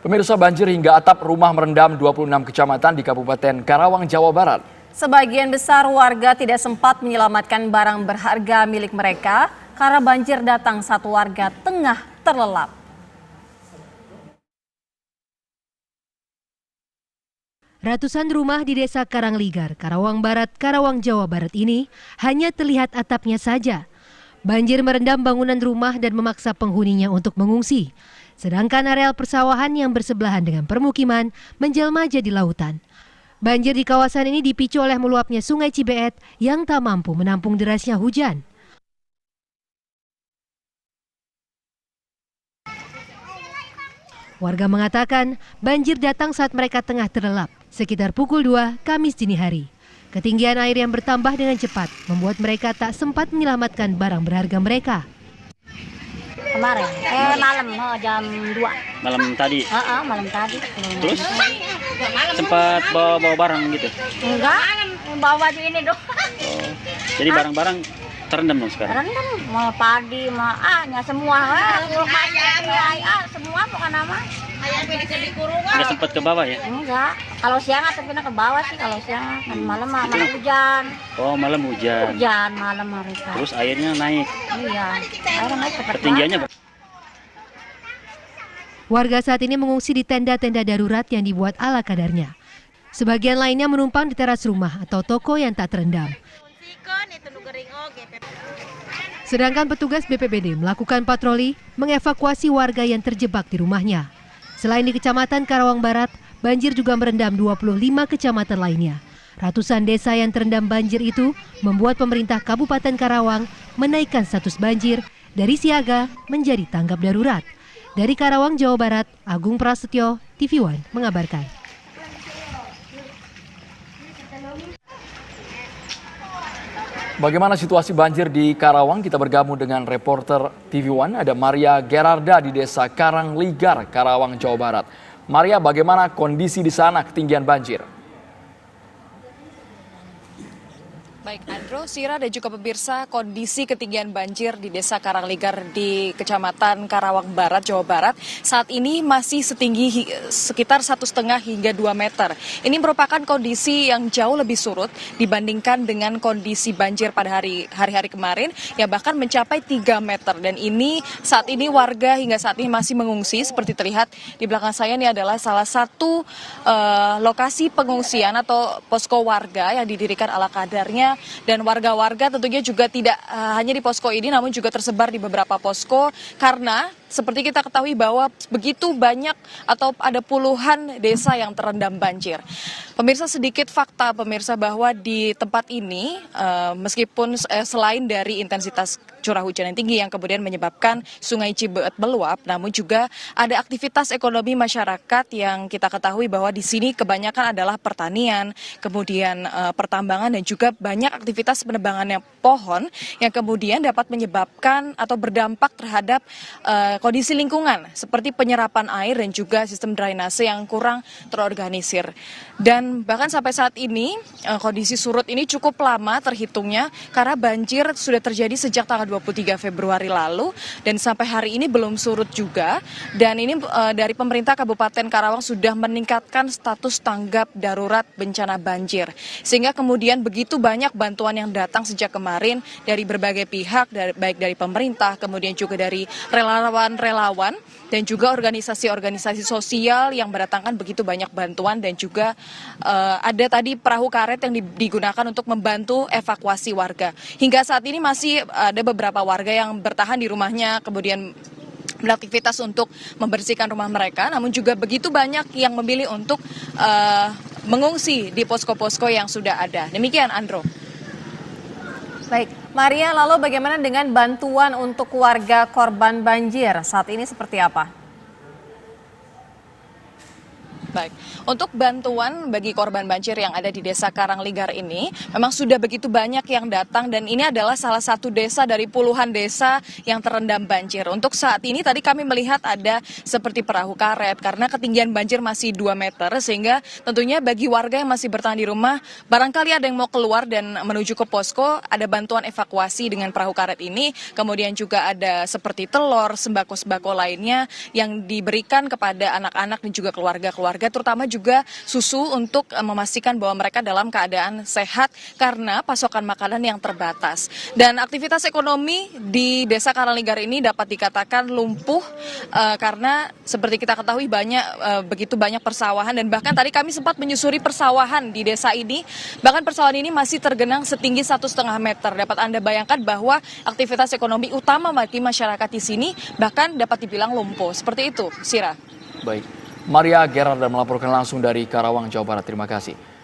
Pemirsa, banjir hingga atap rumah merendam 26 kecamatan di Kabupaten Karawang, Jawa Barat. Sebagian besar warga tidak sempat menyelamatkan barang berharga milik mereka karena banjir datang saat warga tengah terlelap. Ratusan rumah di Desa Karangligar, Karawang Barat, Karawang, Jawa Barat ini hanya terlihat atapnya saja. Banjir merendam bangunan rumah dan memaksa penghuninya untuk mengungsi. Sedangkan areal persawahan yang bersebelahan dengan permukiman menjelma jadi lautan. Banjir di kawasan ini dipicu oleh meluapnya Sungai Cibeet yang tak mampu menampung derasnya hujan. Warga mengatakan banjir datang saat mereka tengah terlelap, sekitar pukul 2 Kamis dini hari. Ketinggian air yang bertambah dengan cepat membuat mereka tak sempat menyelamatkan barang berharga mereka. Kemarin, malam jam 2. Malam tadi? Malam tadi. Terus? Sempat bawa barang gitu? Enggak, bawa aja ini doang. Oh, jadi barang-barang terendam dong sekarang? Terendam, mau padi, mau semua. Semua bukan nama. Nggak sempat ke bawah ya? Enggak, kalau siang atau pindah ke bawah sih, kalau siang. Kan malam hujan. Oh, malam hujan. Hujan malam hari. Terus airnya naik? Iya, airnya naik cepat. Ketinggiannya? Warga saat ini mengungsi di tenda-tenda darurat yang dibuat ala kadarnya. Sebagian lainnya menumpang di teras rumah atau toko yang tak terendam. Sedangkan petugas BPBD melakukan patroli mengevakuasi warga yang terjebak di rumahnya. Selain di Kecamatan Karawang Barat, banjir juga merendam 25 kecamatan lainnya. Ratusan desa yang terendam banjir itu membuat pemerintah Kabupaten Karawang menaikkan status banjir dari siaga menjadi tanggap darurat. Dari Karawang, Jawa Barat, Agung Prasetyo, TV One mengabarkan. Bagaimana situasi banjir di Karawang? Kita bergabung dengan reporter TV One, ada Maria Gerarda di Desa Karangligar, Karawang, Jawa Barat. Maria, bagaimana kondisi di sana ketinggian banjir? Baik Andro, Sira dan juga pemirsa, kondisi ketinggian banjir di Desa Karangligar di Kecamatan Karawang Barat, Jawa Barat saat ini masih setinggi sekitar 1,5 hingga 2 meter. Ini merupakan kondisi yang jauh lebih surut dibandingkan dengan kondisi banjir pada hari-hari kemarin yang bahkan mencapai 3 meter. Dan ini saat ini warga hingga saat ini masih mengungsi. Seperti terlihat di belakang saya ini adalah salah satu lokasi pengungsian atau posko warga yang didirikan ala kadarnya. Dan warga-warga tentunya juga tidak hanya di posko ini namun juga tersebar di beberapa posko karena seperti kita ketahui bahwa begitu banyak atau ada puluhan desa yang terendam banjir. Pemirsa, sedikit fakta pemirsa bahwa di tempat ini meskipun selain dari intensitas curah hujan yang tinggi yang kemudian menyebabkan Sungai Cibeet meluap, namun juga ada aktivitas ekonomi masyarakat yang kita ketahui bahwa di sini kebanyakan adalah pertanian, kemudian pertambangan dan juga banyak aktivitas penebangan pohon yang kemudian dapat menyebabkan atau berdampak terhadap kondisi lingkungan seperti penyerapan air dan juga sistem drainase yang kurang terorganisir. Dan bahkan sampai saat ini kondisi surut ini cukup lama terhitungnya karena banjir sudah terjadi sejak tanggal 23 Februari lalu dan sampai hari ini belum surut juga. Dan ini dari pemerintah Kabupaten Karawang sudah meningkatkan status tanggap darurat bencana banjir. Sehingga kemudian begitu banyak bantuan yang datang sejak kemarin dari berbagai pihak, baik dari pemerintah, kemudian juga dari relawan dan juga organisasi-organisasi sosial yang mendatangkan begitu banyak bantuan dan juga ada tadi perahu karet yang digunakan untuk membantu evakuasi warga. Hingga saat ini masih ada beberapa warga yang bertahan di rumahnya kemudian beraktivitas untuk membersihkan rumah mereka, namun juga begitu banyak yang memilih untuk mengungsi di posko-posko yang sudah ada. Demikian Andro. Baik, Maria, lalu bagaimana dengan bantuan untuk warga korban banjir saat ini seperti apa? Baik, untuk bantuan bagi korban banjir yang ada di Desa Karangligar ini, memang sudah begitu banyak yang datang dan ini adalah salah satu desa dari puluhan desa yang terendam banjir. Untuk saat ini tadi kami melihat ada seperti perahu karet karena ketinggian banjir masih 2 meter sehingga tentunya bagi warga yang masih bertahan di rumah, barangkali ada yang mau keluar dan menuju ke posko, ada bantuan evakuasi dengan perahu karet ini, kemudian juga ada seperti telur, sembako-sembako lainnya yang diberikan kepada anak-anak dan juga keluarga-keluarga, terutama juga susu untuk memastikan bahwa mereka dalam keadaan sehat karena pasokan makanan yang terbatas. Dan aktivitas ekonomi di Desa Karangligar ini dapat dikatakan lumpuh karena seperti kita ketahui begitu banyak persawahan dan bahkan tadi kami sempat menyusuri persawahan di desa ini, bahkan persawahan ini masih tergenang setinggi 1,5 meter. Dapat Anda bayangkan bahwa aktivitas ekonomi utama bagi masyarakat di sini bahkan dapat dibilang lumpuh. Seperti itu, Sira. Baik. Maria Gerarda melaporkan langsung dari Karawang, Jawa Barat. Terima kasih.